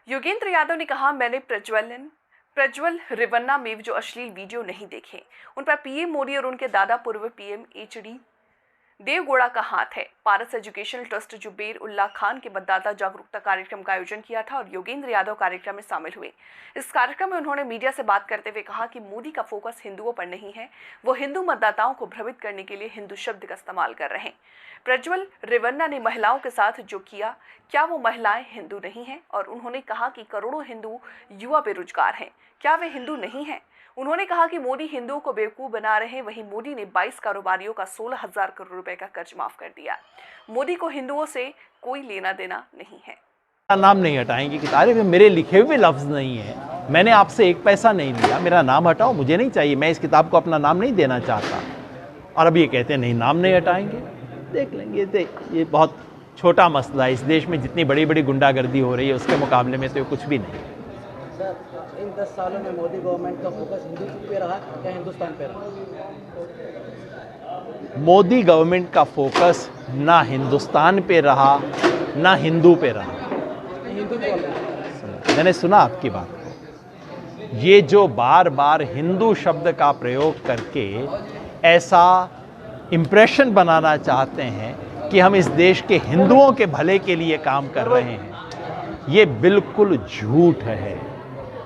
योगेंद्र यादव ने कहा, मैंने प्रज्वल रेवन्ना में जो अश्लील वीडियो नहीं देखे, उन पर पीएम मोदी और उनके दादा पूर्व पीएम एचडी देवगौड़ा का हाथ है। पारस एजुकेशनल ट्रस्ट जुबेर उल्लाह खान के मतदाता जागरूकता कार्यक्रम का आयोजन किया था और योगेंद्र यादव कार्यक्रम में शामिल हुए। इस कार्यक्रम में उन्होंने मीडिया से बात करते हुए कहा कि मोदी का फोकस हिंदुओं पर नहीं है, वो हिंदू मतदाताओं को भ्रमित करने के लिए हिंदू शब्द का इस्तेमाल कर रहे हैं। प्रज्वल रेवन्ना ने महिलाओं के साथ जो किया, क्या वो महिलाएं हिंदू नहीं हैं? और उन्होंने कहा कि करोड़ों हिंदू युवा बेरोजगार हैं, क्या वे हिंदू नहीं हैं? उन्होंने कहा कि मोदी हिंदुओं को बेवकूफ बना रहे हैं। वहीं मोदी ने 22 कारोबारियों का 16,000 करोड़ रुपए का कर्ज माफ कर दिया। मोदी को हिंदुओं से कोई लेना देना नहीं है। नाम नहीं हटाएंगे कि तारे में मेरे लिखे हुए लफ्ज नहीं है, मैंने आपसे एक पैसा नहीं लिया, मेरा नाम हटाओ, मुझे नहीं चाहिए, मैं इस किताब को अपना नाम नहीं देना चाहता। और अब ये कहते हैं नहीं, नाम नहीं हटाएंगे। देख लेंगे, ये बहुत छोटा मसला है। इस देश में जितनी बड़ी बड़ी गुंडागर्दी हो रही है उसके मुकाबले में तो ये कुछ भी नहीं। सर, इन 10 सालों में मोदी गवर्नमेंट का फोकस हिंदुत्व पे रहा या हिंदुस्तान पे रहा? मोदी गवर्नमेंट का फोकस ना हिंदुस्तान पे रहा ना हिंदू पे रहा। मैंने सुना आपकी बात को। ये जो बार बार हिंदू शब्द का प्रयोग करके ऐसा इंप्रेशन बनाना चाहते हैं कि हम इस देश के हिंदुओं के भले के लिए काम कर रहे हैं, ये बिल्कुल झूठ है।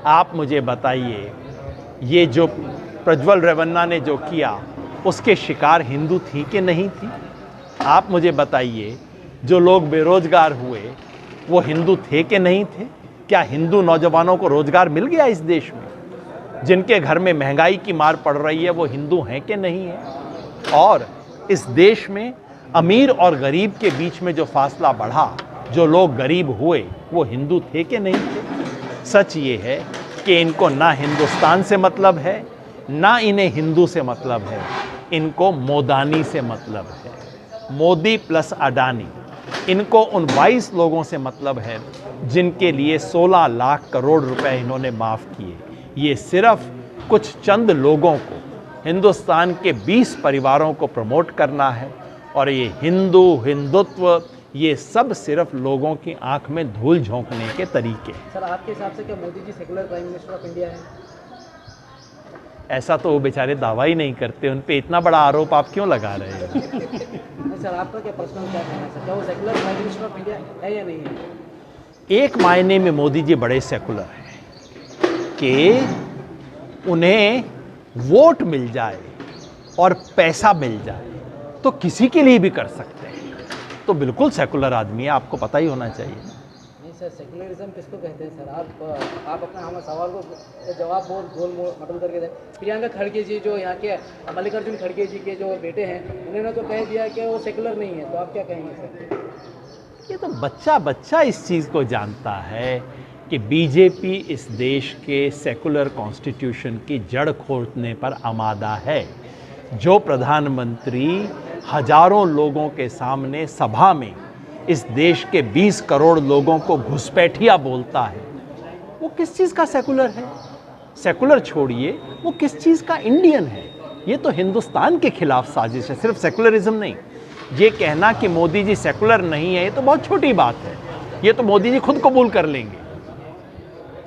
आप मुझे बताइए, ये जो प्रज्वल रेवन्ना ने जो किया उसके शिकार हिंदू थी कि नहीं थी? आप मुझे बताइए, जो लोग बेरोजगार हुए वो हिंदू थे कि नहीं थे? क्या हिंदू नौजवानों को रोजगार मिल गया इस देश में? जिनके घर में महंगाई की मार पड़ रही है वो हिंदू हैं कि नहीं है? और इस देश में अमीर और गरीब के बीच में जो फासला बढ़ा, जो लोग गरीब हुए वो हिंदू थे कि नहीं थे? सच ये है कि इनको ना हिंदुस्तान से मतलब है ना इन्हें हिंदू से मतलब है, इनको मोदानी से मतलब है। मोदी प्लस अडानी, इनको उन 22 लोगों से मतलब है जिनके लिए 16 लाख करोड़ रुपए इन्होंने माफ़ किए। ये सिर्फ कुछ चंद लोगों को, हिंदुस्तान के 20 परिवारों को प्रमोट करना है। और ये हिंदुत्व, ये सब सिर्फ लोगों की आंख में धूल झोंकने के तरीके। सर, आपके हिसाब से क्या Modi ji secular prime minister of India है? ऐसा तो वो बेचारे दावा ही नहीं करते, उन पे इतना बड़ा आरोप आप क्यों लगा रहे हैं? नहीं सर, आपका क्या पर्सनल क्या कहना है सर, क्या वो secular prime minister of India है या नहीं है? एक मायने में मोदी जी बड़े सेकुलर हैं कि उन्हें वोट मिल जाए और पैसा मिल जाए तो किसी के लिए भी कर सकते हैं, तो बिल्कुल सेकुलर आदमी है, आपको पता ही होना चाहिए। नहीं सर, सेकुलरिज्म किसको कहते हैं सर? आप अपना हमारे सवाल को जवाब गोल मटल करके दें। प्रियंका खड़गे जी जो यहाँ के मल्लिकार्जुन खड़गे जी के जो बेटे हैं, उन्होंने तो कह दिया कि वो सेकुलर नहीं है, तो आप क्या कहेंगे सर? ये तो बच्चा इस चीज़ को जानता है कि बीजेपी इस देश के सेकुलर कॉन्स्टिट्यूशन की जड़ खोदने पर आमादा है। जो प्रधानमंत्री हजारों लोगों के सामने सभा में इस देश के 20 करोड़ लोगों को घुसपैठिया बोलता है, वो किस चीज़ का सेकुलर है? सेकुलर छोड़िए, वो किस चीज़ का इंडियन है? ये तो हिंदुस्तान के खिलाफ साजिश है, सिर्फ सेकुलरिज्म नहीं। ये कहना कि मोदी जी सेकुलर नहीं है, ये तो बहुत छोटी बात है, ये तो मोदी जी खुद कबूल कर लेंगे।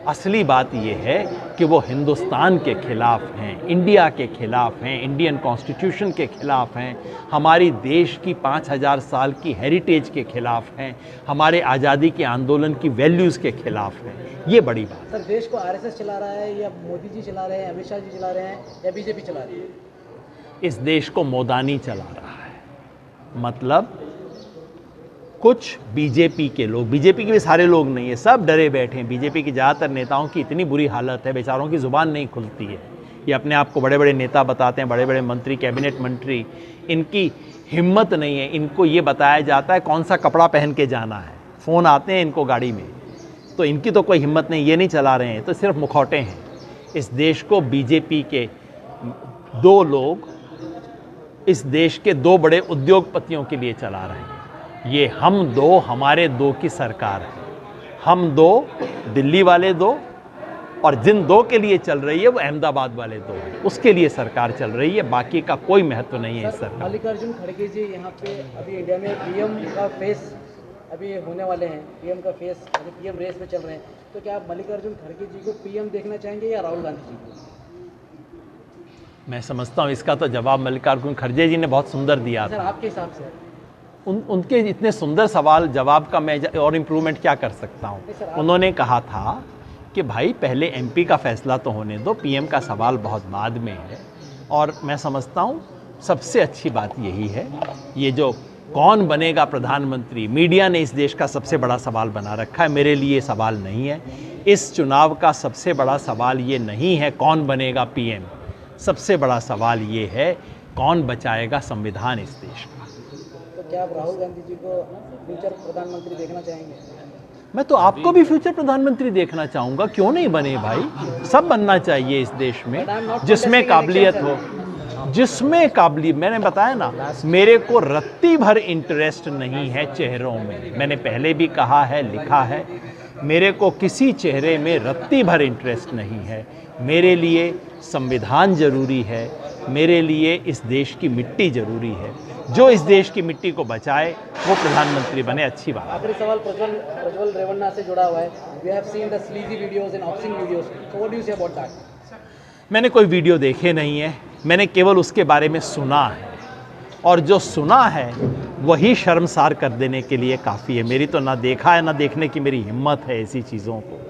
असली बात ये है कि वो हिंदुस्तान के खिलाफ हैं, इंडिया के खिलाफ हैं, इंडियन कॉन्स्टिट्यूशन के खिलाफ हैं, हमारी देश की 5000 साल की हेरिटेज के खिलाफ हैं, हमारे आज़ादी के आंदोलन की वैल्यूज़ के खिलाफ हैं। ये बड़ी बात। सर, देश को आरएसएस चला रहा है या मोदी जी चला रहे हैं, अमित शाह जी चला रहे हैं या बीजेपी चला रही है? इस देश को मोदानी चला रहा है, मतलब कुछ बीजेपी के लोग, बीजेपी के भी सारे लोग नहीं है, सब डरे बैठे हैं। बीजेपी की ज़्यादातर नेताओं की इतनी बुरी हालत है, बेचारों की ज़ुबान नहीं खुलती है। ये अपने आप को बड़े बड़े नेता बताते हैं, बड़े बड़े मंत्री, कैबिनेट मंत्री, इनकी हिम्मत नहीं है। इनको ये बताया जाता है कौन सा कपड़ा पहन के जाना है, फ़ोन आते हैं इनको गाड़ी में, तो इनकी तो कोई हिम्मत नहीं, ये नहीं चला रहे हैं, तो सिर्फ मुखौटे हैं। इस देश को बीजेपी के 2 लोग इस देश के 2 बड़े उद्योगपतियों के लिए चला रहे हैं। ये हम 2, हमारे 2 की सरकार है। हम 2, दिल्ली वाले 2, और जिन 2 के लिए चल रही है वो अहमदाबाद वाले 2 हैं, उसके लिए सरकार चल रही है, बाकी का कोई महत्व नहीं है इस सरकार। मल्लिकार्जुन खड़गे जी यहाँ पे अभी इंडिया में पीएम का फेस अभी होने वाले हैं, पीएम का फेस पीएम रेस में चल रहे हैं, तो क्या आप मल्लिकार्जुन खड़गे जी को पीएम देखना चाहेंगे या राहुल गांधी जी को? मैं समझता हूँ इसका तो जवाब मल्लिकार्जुन खड़गे जी ने बहुत सुंदर दिया सर था। आपके हिसाब से? उनके इतने सुंदर सवाल जवाब का मैं और इम्प्रूवमेंट क्या कर सकता हूँ। उन्होंने कहा था कि भाई पहले एमपी का फैसला तो होने दो, पीएम का सवाल बहुत बाद में है। और मैं समझता हूँ सबसे अच्छी बात यही है, ये जो कौन बनेगा प्रधानमंत्री, मीडिया ने इस देश का सबसे बड़ा सवाल बना रखा है, मेरे लिए सवाल नहीं है। इस चुनाव का सबसे बड़ा सवाल ये नहीं है कौन बनेगा पीएम, सबसे बड़ा सवाल ये है कौन बचाएगा संविधान इस देश का। तो क्या आप राहुल गांधी जी को फ्यूचर प्रधानमंत्री देखना चाहेंगे? मैं तो आपको भी फ्यूचर प्रधानमंत्री देखना चाहूँगा, क्यों नहीं बने भाई, सब बनना चाहिए इस देश में जिसमें काबिलियत हो, जिसमें काबिलियत। मैंने बताया ना, मेरे को रत्ती भर इंटरेस्ट नहीं है चेहरों में, मैंने पहले भी कहा है, लिखा है, मेरे को किसी चेहरे में रत्ती भर इंटरेस्ट नहीं है। मेरे लिए संविधान जरूरी है, मेरे लिए इस देश की मिट्टी जरूरी है, जो इस देश की मिट्टी को बचाए वो प्रधानमंत्री बने, अच्छी बात। आखिरी सवाल प्रज्वल रेवन्ना से जुड़ा हुआ है। We have seen the sleazy videos and ऑक्सिंग videos, so what do you say about that? मैंने कोई वीडियो देखे नहीं है, मैंने केवल उसके बारे में सुना है, और जो सुना है वही शर्मसार कर देने के लिए काफ़ी है। मेरी तो ना देखा है ना देखने की मेरी हिम्मत है ऐसी चीज़ों को।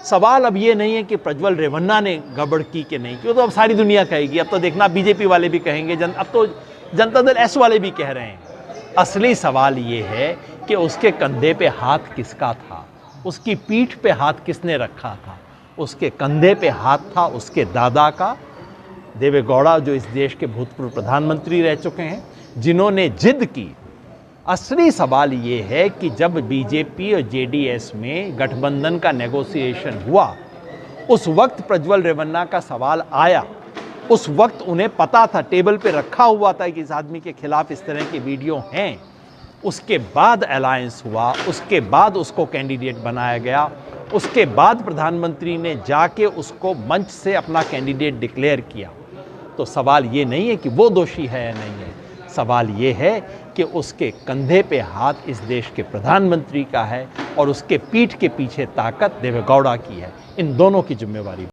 सवाल अब ये नहीं है कि प्रज्वल रेवन्ना ने गड़बड़ की कि नहीं की, तो अब सारी दुनिया कहेगी, अब तो देखना बीजेपी वाले भी कहेंगे, अब तो जनता दल एस वाले भी कह रहे हैं। असली सवाल ये है कि उसके कंधे पे हाथ किसका था, उसकी पीठ पे हाथ किसने रखा था। उसके कंधे पे हाथ था उसके दादा का, देवे गौड़ा, जो इस देश के भूतपूर्व प्रधानमंत्री रह चुके हैं, जिन्होंने जिद की। असली सवाल ये है कि जब बीजेपी और जेडीएस में गठबंधन का नेगोशिएशन हुआ, उस वक्त प्रज्वल रेवन्ना का सवाल आया, उस वक्त उन्हें पता था, टेबल पे रखा हुआ था कि इस आदमी के खिलाफ इस तरह के वीडियो हैं। उसके बाद अलायंस हुआ, उसके बाद उसको कैंडिडेट बनाया गया, उसके बाद प्रधानमंत्री ने जाके उसको मंच से अपना कैंडिडेट डिक्लेयर किया। तो सवाल ये नहीं है कि वो दोषी है या नहीं है, सवाल ये है कि उसके कंधे पे हाथ इस देश के प्रधानमंत्री का है और उसके पीठ के पीछे ताकत देवे गौड़ा की है। इन दोनों की जिम्मेवारी